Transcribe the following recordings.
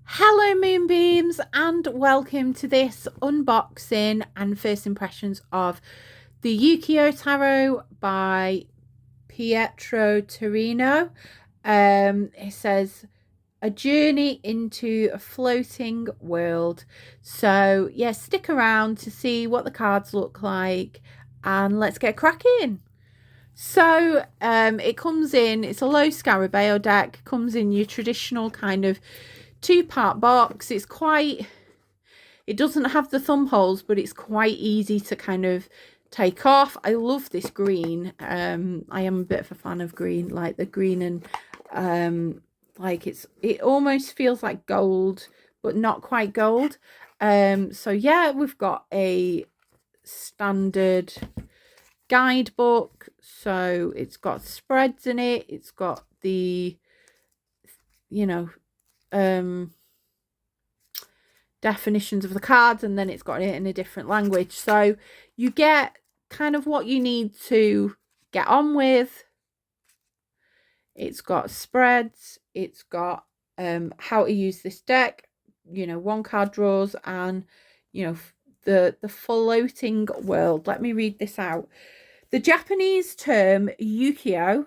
Hello Moonbeams and welcome to this unboxing and first impressions of the Ukiyo Tarot by Pietro Turrino. It says a journey into a floating world. So yeah, stick around to see what the cards look like and let's get cracking. So it comes in, it's a Lo Scarabeo deck, comes in your traditional kind of two-part box. It doesn't have the thumb holes, but it's quite easy to kind of take off. I love this green. I am a bit of a fan of green, like the green and like it almost feels like gold, but not quite gold. So yeah, we've got a standard guidebook. So it's got spreads in it. It's got the, you know, definitions of the cards, and then it's got it in a different language. So you get kind of what you need to get on with. It's got spreads. It's got how to use this deck, one card draws, and the floating world. Let me read this out. The Japanese term Ukiyo,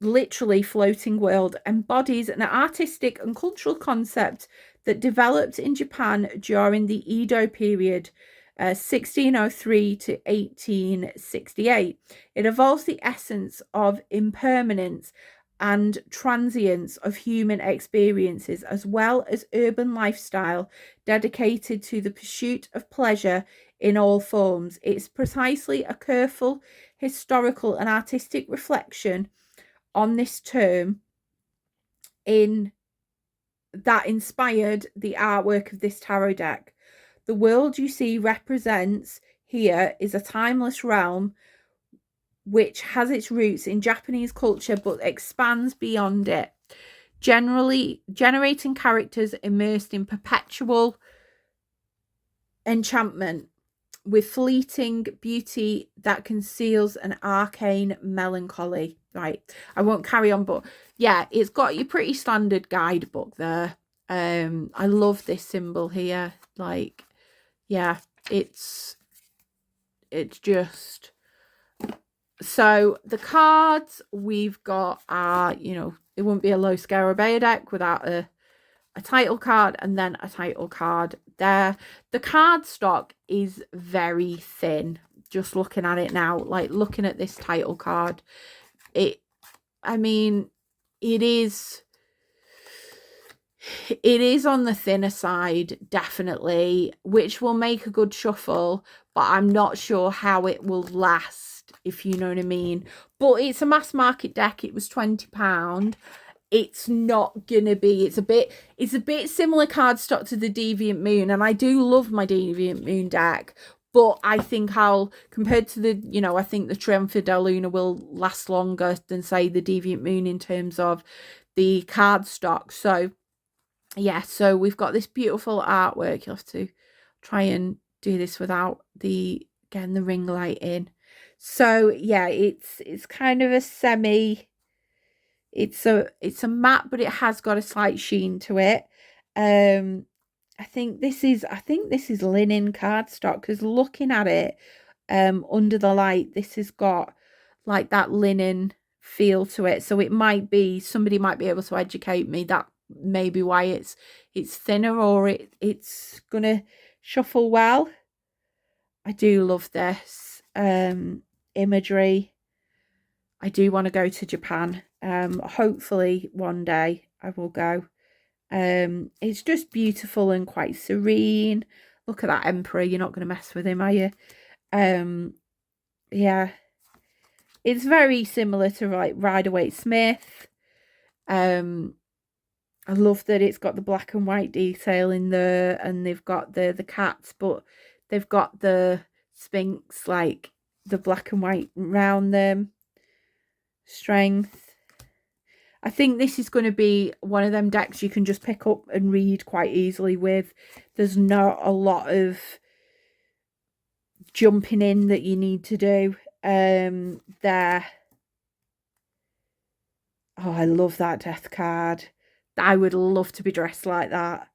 literally floating world, embodies an artistic and cultural concept that developed in Japan during the Edo period, 1603 to 1868. It evolves the essence of impermanence and transience of human experiences, as well as urban lifestyle dedicated to the pursuit of pleasure in all forms. It's precisely a careful historical and artistic reflection on this term that inspired the artwork of this tarot deck. The world you see represents here is a timeless realm which has its roots in Japanese culture but expands beyond it, generally generating characters immersed in perpetual enchantment with fleeting beauty that conceals an arcane melancholy. Right, I won't carry on, but yeah, it's got your pretty standard guidebook there. I love this symbol here. Like, yeah, it's just so the cards we've got are, it wouldn't be a Lo Scarabeo deck without a title card and then a title card there. The card stock is very thin. Just looking at it now, like looking at this title card, it is on the thinner side, definitely, which will make a good shuffle, but I'm not sure how it will last, if you know what I mean. But it's a mass market deck. It was £20. It's not gonna be, it's a bit similar card stock to the Deviant Moon, and I do love my Deviant Moon deck, but I think compared to the, I think the Triumph de Luna will last longer than, say, the Deviant Moon in terms of the card stock. So yeah, so we've got this beautiful artwork. You'll have to try and do this without getting the ring light in. So yeah, it's kind of a semi, it's a matte, but it has got a slight sheen to it. I think this is linen cardstock, because looking at it under the light, this has got like that linen feel to it. So it might be, somebody might be able to educate me, that maybe why it's thinner, or it's gonna shuffle well. I do love this imagery. I do want to go to Japan. Hopefully one day I will go. It's just beautiful and quite serene. Look at that emperor. You're not going to mess with him, are you? Yeah, it's very similar to like Rider Waite Smith. I love that it's got the black and white detail in there, and they've got the cats, but they've got the Sphinx, like the black and white around them. Strength. I think this is going to be one of them decks you can just pick up and read quite easily with. There's not a lot of jumping in that you need to do there. Oh, I love that death card. I would love to be dressed like that.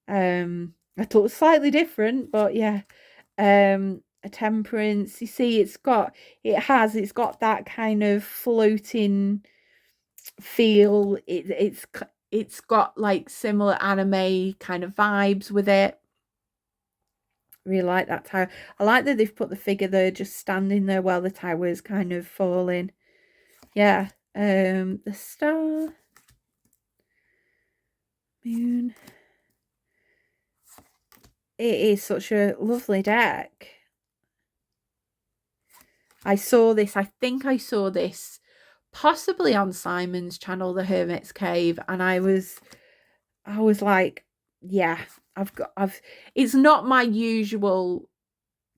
I thought slightly different, but yeah. A temperance. You see, it's got that kind of floating feel. It's got like similar anime kind of vibes with it. Really like that tower. I like that they've put the figure there just standing there while the tower is kind of falling. Yeah. The star, moon. It is such a lovely deck. I think I saw this possibly on Simon's channel, The Hermit's Cave, and I was like, yeah, it's not my usual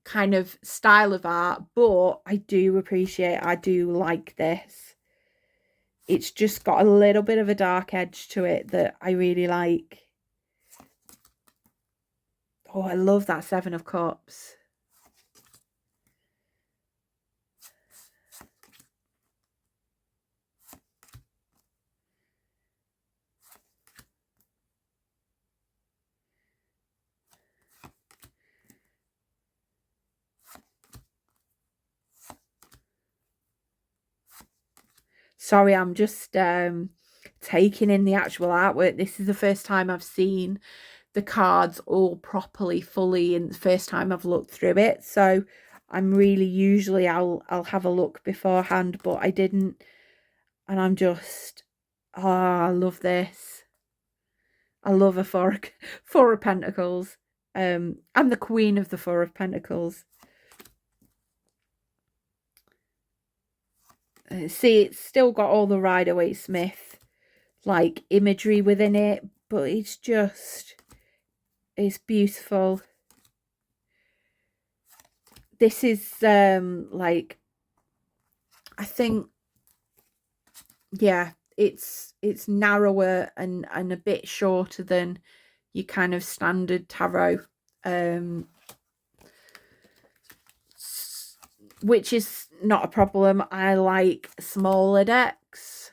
kind of style of art, but I do like this. It's just got a little bit of a dark edge to it that I really like. Oh, I love that Seven of Cups. Sorry, I'm just taking in the actual artwork. This is the first time I've seen the cards all properly, fully, and the first time I've looked through it. So I'm really, usually I'll have a look beforehand, but I didn't. And I'm just, oh, I love this. I love a four of Pentacles. I'm the queen of the Four of Pentacles. See, it's still got all the Rider Waite Smith like imagery within it, but it's beautiful. This is like, I think, yeah, it's narrower and a bit shorter than your kind of standard tarot, which is not a problem. I like smaller decks.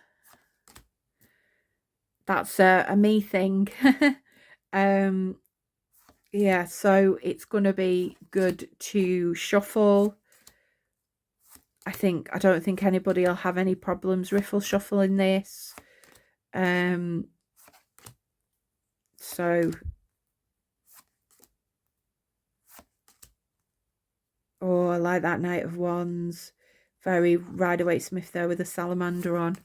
That's a me thing. Yeah, so it's going to be good to shuffle. I don't think anybody will have any problems riffle shuffling this. So, oh, I like that Knight of Wands. Very Rider Waite Smith there with a salamander on.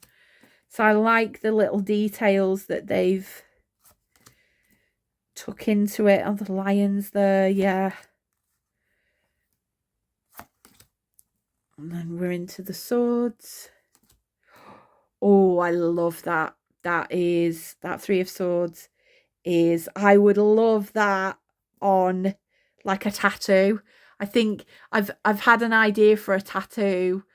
So I like the little details that they've took into it. On the lions there, yeah. And then we're into the swords. Oh, I love that. That Three of Swords is, I would love that on like a tattoo. I think I've had an idea for a tattoo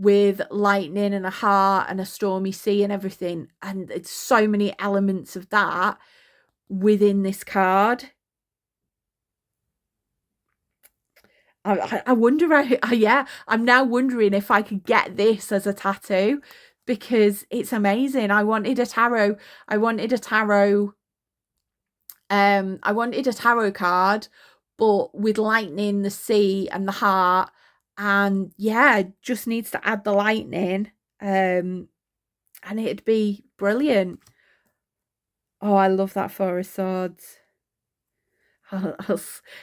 with lightning and a heart and a stormy sea and everything, and it's so many elements of that within this card. I wonder, yeah, I'm now wondering if I could get this as a tattoo, because it's amazing. I wanted a tarot card, but with lightning, the sea, and the heart. And yeah, just needs to add the lightning. And it'd be brilliant. Oh, I love that Four of Swords.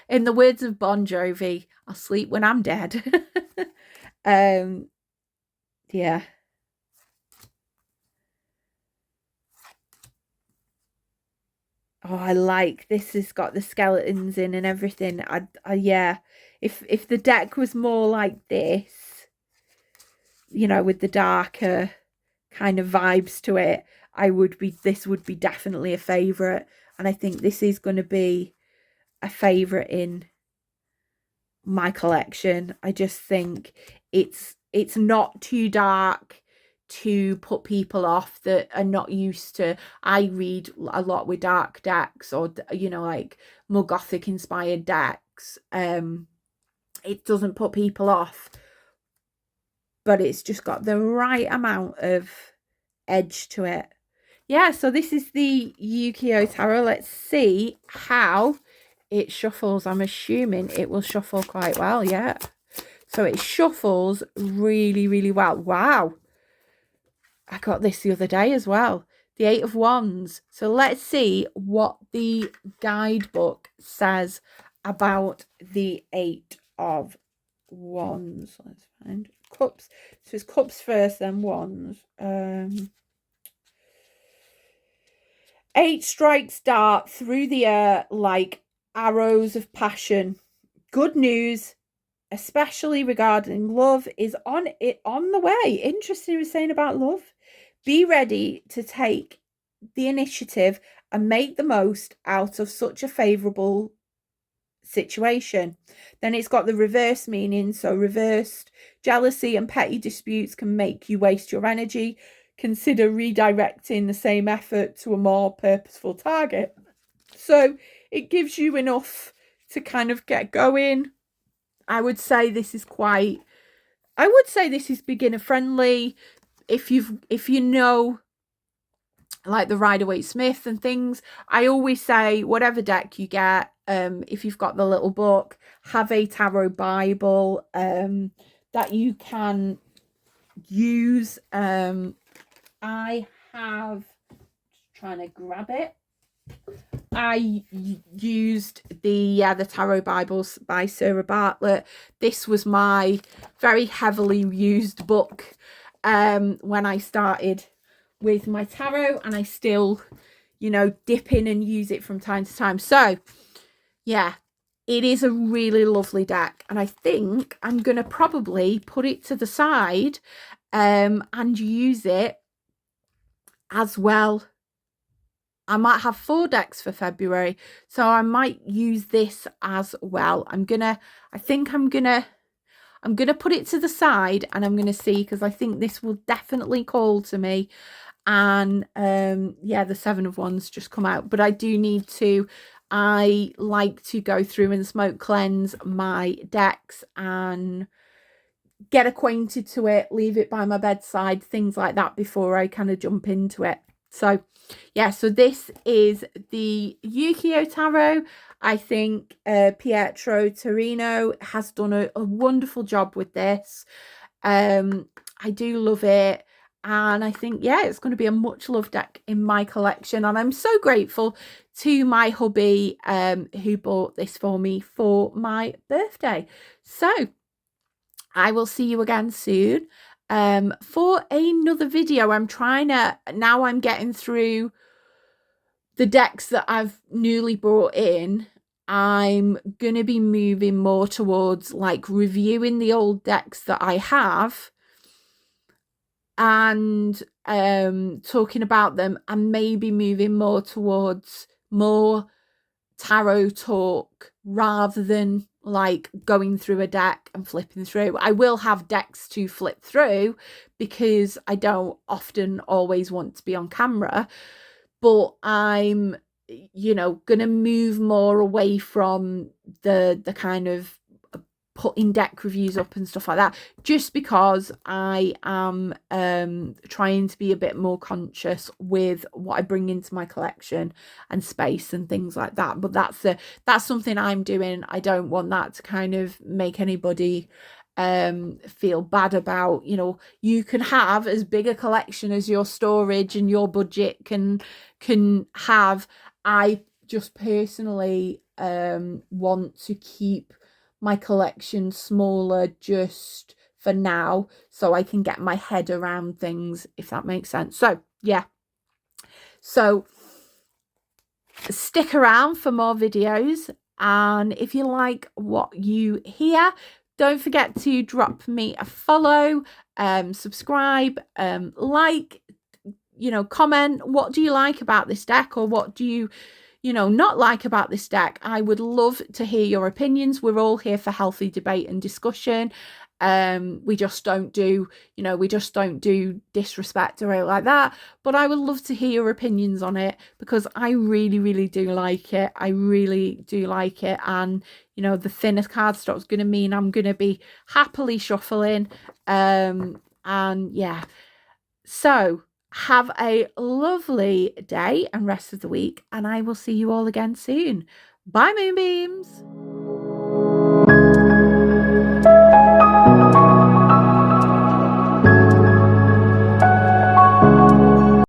In the words of Bon Jovi, I'll sleep when I'm dead. Yeah. Oh, I like this. Has got the skeletons in and everything. Yeah. If the deck was more like this, you know, with the darker kind of vibes to it, this would be definitely a favorite. And I think this is going to be a favorite in my collection. I just think it's not too dark to put people off that are not used to. I read a lot with dark decks, or you know, like more gothic inspired decks. It doesn't put people off, but it's just got the right amount of edge to it. yeah, so this is the Ukiyo Tarot. Let's see how it shuffles. I'm assuming it will shuffle quite well, yeah. So it shuffles really, really well. Wow. I got this the other day as well. The Eight of Wands. So let's see what the guidebook says about the Eight of Wands. Let's find Cups. So it's Cups first, then Wands. 8 strikes dart through the air like arrows of passion. Good news, especially regarding love, is on the way. Interesting, we're saying about love. Be ready to take the initiative and make the most out of such a favourable situation. Then it's got the reverse meaning. So reversed jealousy and petty disputes can make you waste your energy. Consider redirecting the same effort to a more purposeful target. So it gives you enough to kind of get going. I would say this is beginner friendly. If you know, like the Rider Waite Smith and things, I always say whatever deck you get, if you've got the little book, have a tarot Bible that you can use. I have, trying to grab it. I used the Tarot Bibles by Sarah Bartlett. This was my very heavily used book when I started with my tarot, and I still, dip in and use it from time to time. So yeah, it is a really lovely deck, and I think I'm going to probably put it to the side and use it as well. I might have 4 decks for February, so I might use this as well. I'm gonna put it to the side, and I'm gonna see, because I think this will definitely call to me. And yeah, the 7 of Wands just come out, but I do need to. I like to go through and smoke cleanse my decks and get acquainted to it, leave it by my bedside, things like that, before I kind of jump into it. So yeah, so this is the Ukiyo Tarot. I think Pietro Turrino has done a wonderful job with this. I do love it. And I think, yeah, it's going to be a much loved deck in my collection. And I'm so grateful to my hubby who bought this for me for my birthday. So I will see you again soon for another video. I'm getting through the decks that I've newly brought in. I'm going to be moving more towards like reviewing the old decks that I have and talking about them, and maybe moving more towards more tarot talk rather than like going through a deck and flipping through. I will have decks to flip through because I don't often always want to be on camera, but I'm gonna move more away from the kind of putting deck reviews up and stuff like that, just because I am trying to be a bit more conscious with what I bring into my collection and space and things like that. But that's something I'm doing. I don't want that to kind of make anybody feel bad about. You can have as big a collection as your storage and your budget can have. I just personally want to keep my collection smaller just for now, so I can get my head around things, if that makes sense. So yeah, so stick around for more videos, and if you like what you hear, don't forget to drop me a follow, subscribe, like, comment. What do you like about this deck, or what do you not like about this deck? I would love to hear your opinions. We're all here for healthy debate and discussion. We just don't do disrespect or anything like that. But I would love to hear your opinions on it, because I really, really do like it. I really do like it. And, the thinner cardstock is going to mean I'm going to be happily shuffling. And yeah. So Have a lovely day and rest of the week, and I will see you all again soon. Bye, Moonbeams.